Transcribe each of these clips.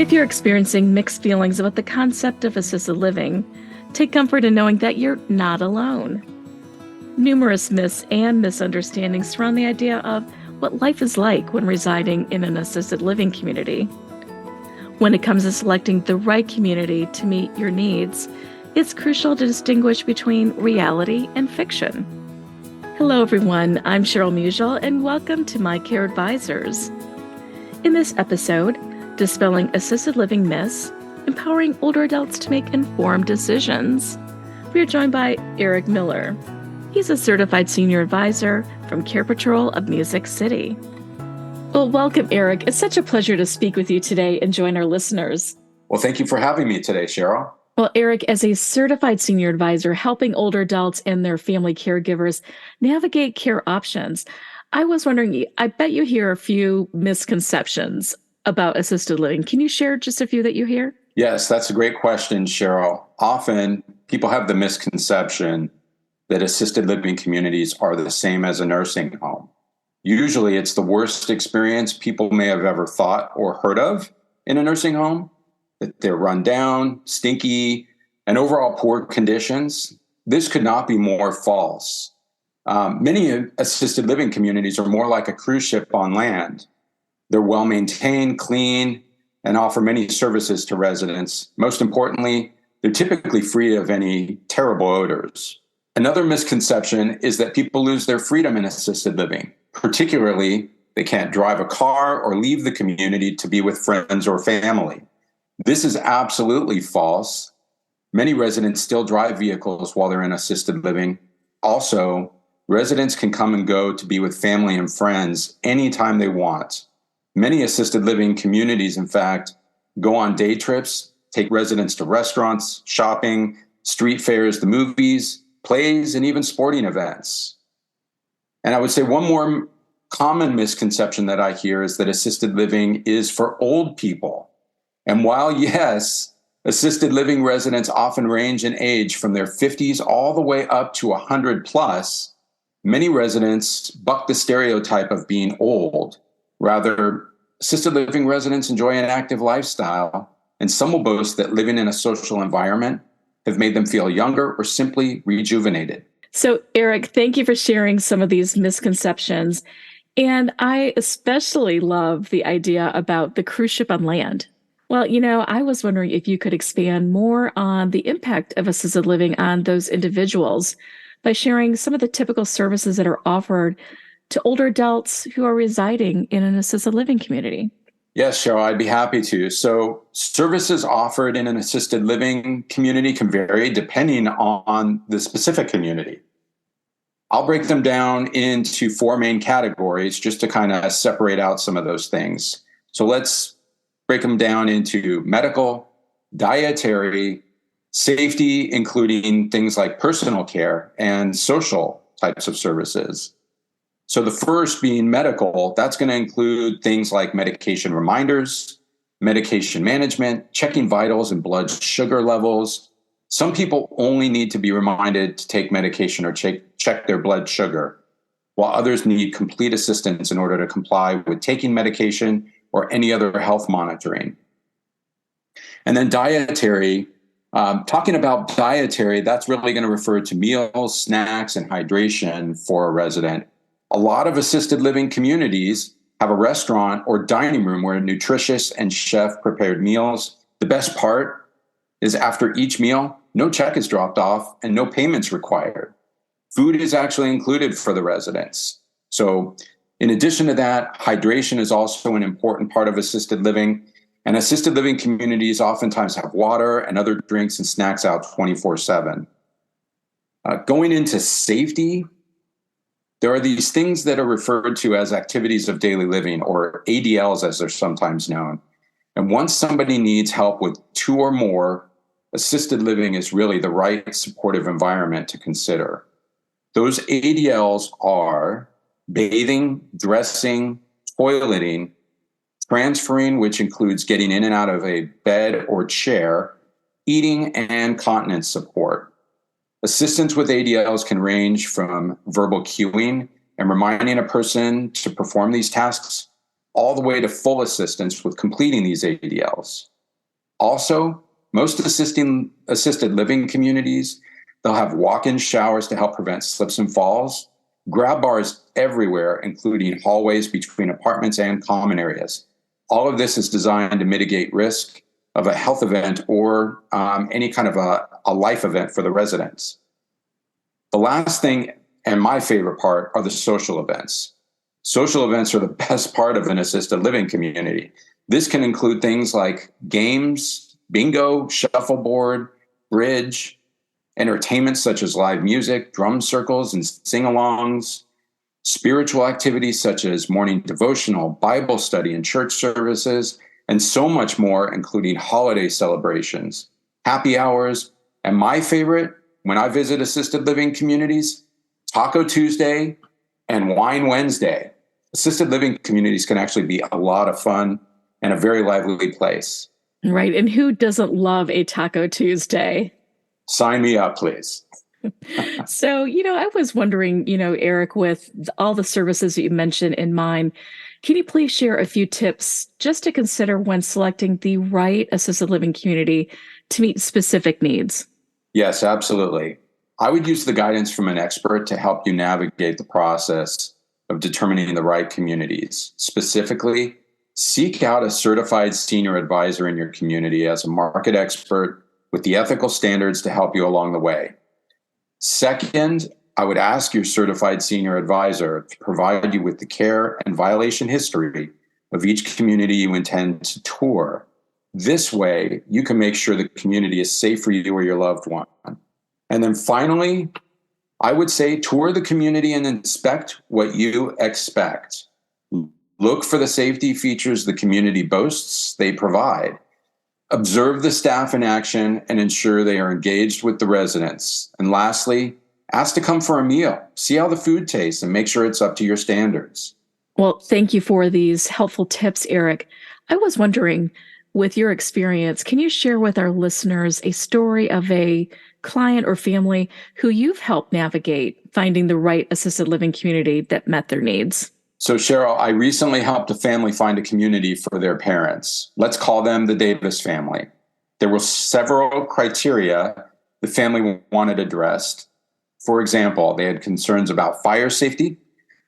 If you're experiencing mixed feelings about the concept of assisted living, take comfort in knowing that you're not alone. Numerous myths and misunderstandings surround the idea of what life is like when residing in an assisted living community. When it comes to selecting the right community to meet your needs, it's crucial to distinguish between reality and fiction. Hello everyone, I'm Cheryl Musial and welcome to My Care Advisors. In this episode, Dispelling Assisted Living Myths, Empowering Older Adults to Make Informed Decisions, we are joined by Eric Miller. He's a certified senior advisor from Care Patrol of Music City. Well, welcome, Eric. It's such a pleasure to speak with you today and join our listeners. Well, thank you for having me today, Cheryl. Well, Eric, as a certified senior advisor helping older adults and their family caregivers navigate care options, I was wondering, I bet you hear a few misconceptions about assisted living. Can you share just a few that you hear? Yes, that's a great question, Cheryl. Often people have the misconception that assisted living communities are the same as a nursing home. Usually it's the worst experience people may have ever thought or heard of in a nursing home, that they're run down, stinky, and overall poor conditions. This could not be more false. Many assisted living communities are more like a cruise ship on land. They're well-maintained, clean, and offer many services to residents. Most importantly, they're typically free of any terrible odors. Another misconception is that people lose their freedom in assisted living. Particularly, they can't drive a car or leave the community to be with friends or family. This is absolutely false. Many residents still drive vehicles while they're in assisted living. Also, residents can come and go to be with family and friends anytime they want. Many assisted living communities, in fact, go on day trips, take residents to restaurants, shopping, street fairs, the movies, plays, and even sporting events. And I would say one more common misconception that I hear is that assisted living is for old people. And while, yes, assisted living residents often range in age from their 50s all the way up to 100 plus, many residents buck the stereotype of being old. Rather, assisted living residents enjoy an active lifestyle, and some will boast that living in a social environment have made them feel younger or simply rejuvenated. So, Eric, thank you for sharing some of these misconceptions. And I especially love the idea about the cruise ship on land. Well, I was wondering if you could expand more on the impact of assisted living on those individuals by sharing some of the typical services that are offered to older adults who are residing in an assisted living community. Yes, Cheryl, I'd be happy to. So services offered in an assisted living community can vary depending on the specific community. I'll break them down into four main categories just to kind of separate out some of those things. So let's break them down into medical, dietary, safety, including things like personal care, and social types of services. So the first being medical, that's going to include things like medication reminders, medication management, checking vitals and blood sugar levels. Some people only need to be reminded to take medication or check their blood sugar, while others need complete assistance in order to comply with taking medication or any other health monitoring. And then dietary, talking about dietary, that's really going to refer to meals, snacks, and hydration for a resident. A lot of assisted living communities have a restaurant or dining room where nutritious and chef-prepared meals. The best part is after each meal, no check is dropped off and no payments required. Food is actually included for the residents. So in addition to that, hydration is also an important part of assisted living. And assisted living communities oftentimes have water and other drinks and snacks out 24/7. Going into safety, there are these things that are referred to as activities of daily living, or ADLs as they're sometimes known. And once somebody needs help with two or more, assisted living is really the right supportive environment to consider. Those ADLs are bathing, dressing, toileting, transferring, which includes getting in and out of a bed or chair, eating, and continence support. Assistance with ADLs can range from verbal cueing and reminding a person to perform these tasks all the way to full assistance with completing these ADLs. Also, most assisted living communities, they'll have walk-in showers to help prevent slips and falls, grab bars everywhere, including hallways between apartments and common areas. All of this is designed to mitigate risk of a health event or any kind of a life event for the residents. The last thing, and my favorite part, are the social events. Social events are the best part of an assisted living community. This can include things like games, bingo, shuffleboard, bridge, entertainment such as live music, drum circles, and sing-alongs, spiritual activities such as morning devotional, Bible study, and church services, and so much more, including holiday celebrations, happy hours, and my favorite, when I visit assisted living communities, Taco Tuesday and Wine Wednesday. Assisted living communities can actually be a lot of fun and a very lively place. Right. And who doesn't love a Taco Tuesday? Sign me up, please. So, I was wondering, Eric, with all the services that you mentioned in mind, can you please share a few tips just to consider when selecting the right assisted living community to meet specific needs? Yes, absolutely. I would use the guidance from an expert to help you navigate the process of determining the right communities. Specifically, seek out a certified senior advisor in your community as a market expert with the ethical standards to help you along the way. Second, I would ask your certified senior advisor to provide you with the care and violation history of each community you intend to tour. This way, you can make sure the community is safe for you or your loved one. And then finally, I would say tour the community and inspect what you expect. Look for the safety features the community boasts they provide. Observe the staff in action and ensure they are engaged with the residents. And lastly, ask to come for a meal. See how the food tastes and make sure it's up to your standards. Well, thank you for these helpful tips, Eric. I was wondering, with your experience, can you share with our listeners a story of a client or family who you've helped navigate finding the right assisted living community that met their needs? So, Cheryl, I recently helped a family find a community for their parents. Let's call them the Davis family. There were several criteria the family wanted addressed. For example, they had concerns about fire safety.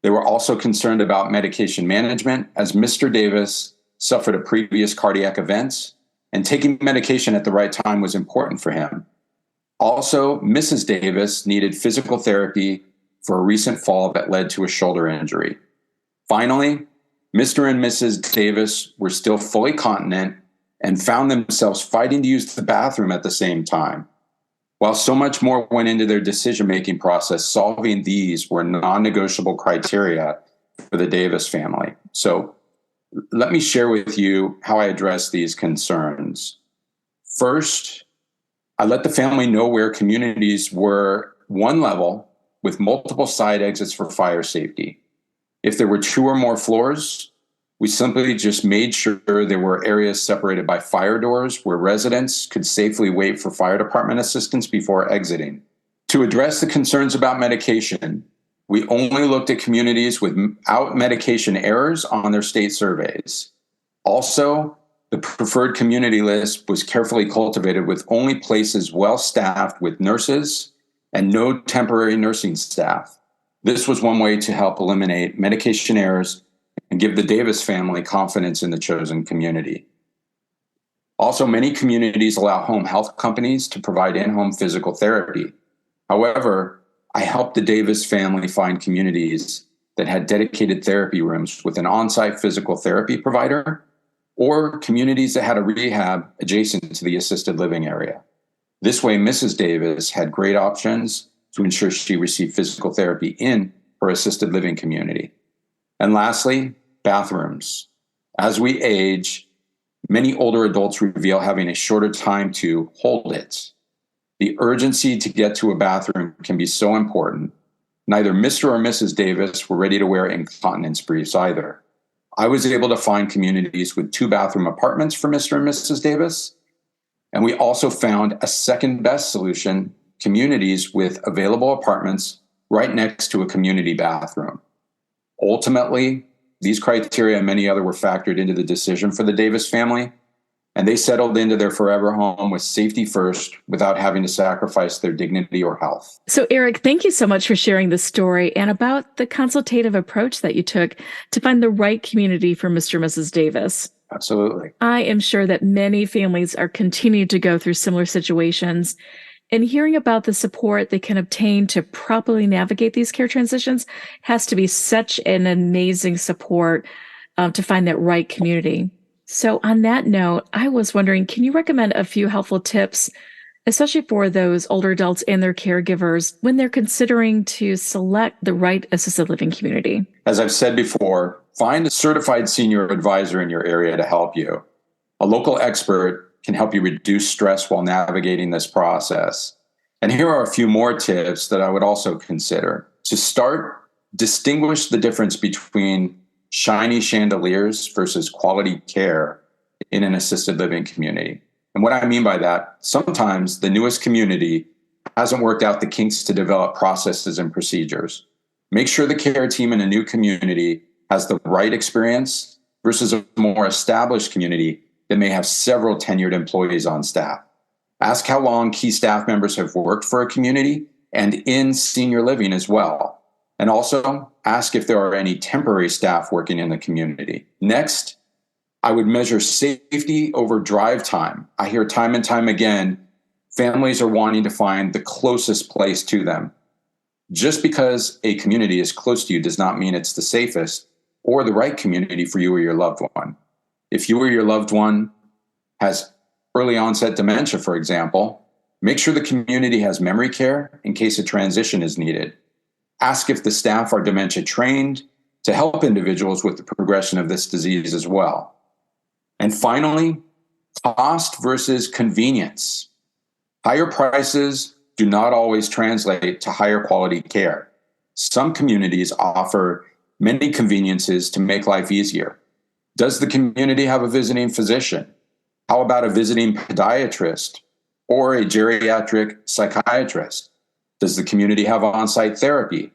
They were also concerned about medication management, as Mr. Davis suffered a previous cardiac event, and taking medication at the right time was important for him. Also, Mrs. Davis needed physical therapy for a recent fall that led to a shoulder injury. Finally, Mr. and Mrs. Davis were still fully continent and found themselves fighting to use the bathroom at the same time. While so much more went into their decision-making process, solving these were non-negotiable criteria for the Davis family. So let me share with you how I address these concerns. First, I let the family know where communities were one level with multiple side exits for fire safety. If there were 2 or more floors, we simply just made sure there were areas separated by fire doors where residents could safely wait for fire department assistance before exiting. To address the concerns about medication, we only looked at communities without medication errors on their state surveys. Also, the preferred community list was carefully cultivated with only places well-staffed with nurses and no temporary nursing staff. This was one way to help eliminate medication errors and give the Davis family confidence in the chosen community. Also, many communities allow home health companies to provide in-home physical therapy. However, I helped the Davis family find communities that had dedicated therapy rooms with an on-site physical therapy provider, or communities that had a rehab adjacent to the assisted living area. This way, Mrs. Davis had great options to ensure she received physical therapy in her assisted living community. And lastly, bathrooms. As we age, many older adults reveal having a shorter time to hold it. The urgency to get to a bathroom can be so important. Neither Mr. or Mrs. Davis were ready to wear incontinence briefs either. I was able to find communities with 2-bathroom apartments for Mr. and Mrs. Davis. And we also found a second best solution, communities with available apartments right next to a community bathroom. Ultimately, these criteria and many other were factored into the decision for the Davis family. and they settled into their forever home with safety first without having to sacrifice their dignity or health. So, Eric, thank you so much for sharing this story and about the consultative approach that you took to find the right community for Mr. and Mrs. Davis. Absolutely. I am sure that many families are continuing to go through similar situations, and hearing about the support they can obtain to properly navigate these care transitions has to be such an amazing support to find that right community. So on that note, I was wondering, can you recommend a few helpful tips, especially for those older adults and their caregivers, when they're considering to select the right assisted living community? As I've said before, find a certified senior advisor in your area to help you. A local expert can help you reduce stress while navigating this process. And here are a few more tips that I would also consider. To start, distinguish the difference between shiny chandeliers versus quality care in an assisted living community. And what I mean by that, sometimes the newest community hasn't worked out the kinks to develop processes and procedures. Make sure the care team in a new community has the right experience versus a more established community that may have several tenured employees on staff. Ask how long key staff members have worked for a community and in senior living as well. And also ask if there are any temporary staff working in the community. Next, I would measure safety over drive time. I hear time and time again, families are wanting to find the closest place to them. Just because a community is close to you does not mean it's the safest or the right community for you or your loved one. If you or your loved one has early onset dementia, for example, make sure the community has memory care in case a transition is needed. Ask if the staff are dementia trained to help individuals with the progression of this disease as well. And finally, cost versus convenience. Higher prices do not always translate to higher quality care. Some communities offer many conveniences to make life easier. Does the community have a visiting physician? How about a visiting podiatrist or a geriatric psychiatrist? Does the community have on-site therapy?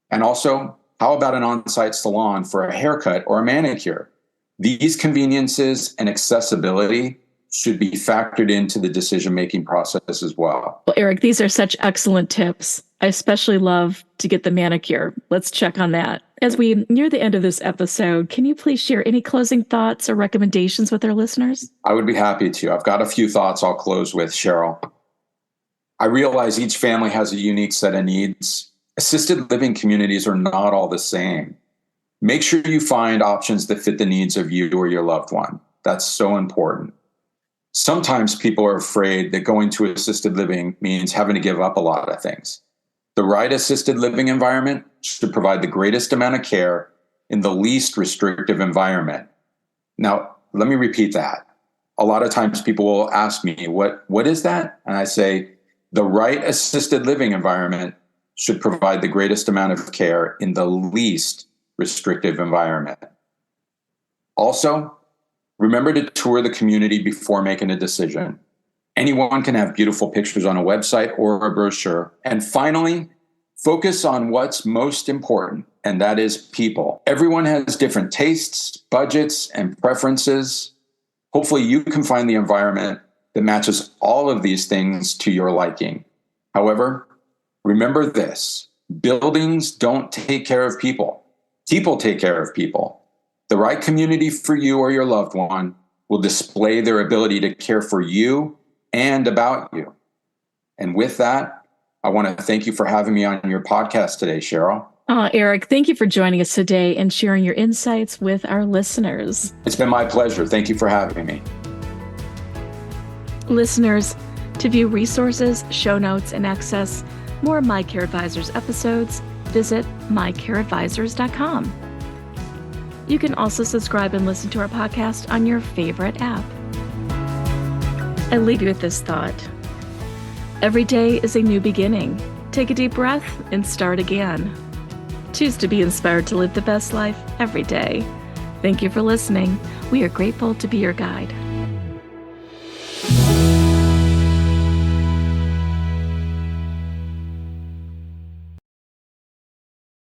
And also, how about an on-site salon for a haircut or a manicure? These conveniences and accessibility should be factored into the decision-making process as well. Well, Eric, these are such excellent tips. I especially love to get the manicure. Let's check on that. As we near the end of this episode, can you please share any closing thoughts or recommendations with our listeners? I would be happy to. I've got a few thoughts I'll close with, Cheryl. I realize each family has a unique set of needs. Assisted living communities are not all the same. Make sure you find options that fit the needs of you or your loved one. That's so important. Sometimes people are afraid that going to assisted living means having to give up a lot of things. The right assisted living environment should provide the greatest amount of care in the least restrictive environment. Now, let me repeat that. A lot of times people will ask me, what is that? And I say, the right assisted living environment should provide the greatest amount of care in the least restrictive environment. Also, remember to tour the community before making a decision. Anyone can have beautiful pictures on a website or a brochure. And finally, focus on what's most important, and that is people. Everyone has different tastes, budgets, and preferences. Hopefully, you can find the environment that matches all of these things to your liking. However, remember this: buildings don't take care of people. People take care of people. The right community for you or your loved one will display their ability to care for you and about you. And with that, I want to thank you for having me on your podcast today, Cheryl. Eric, thank you for joining us today and sharing your insights with our listeners. It's been my pleasure. Thank you for having me. Listeners, to view resources, show notes, and access more My Care Advisors episodes, visit mycareadvisors.com. You can also subscribe and listen to our podcast on your favorite app. I leave you with this thought. Every day is a new beginning. Take a deep breath and start again. Choose to be inspired to live the best life every day. Thank you for listening. We are grateful to be your guide.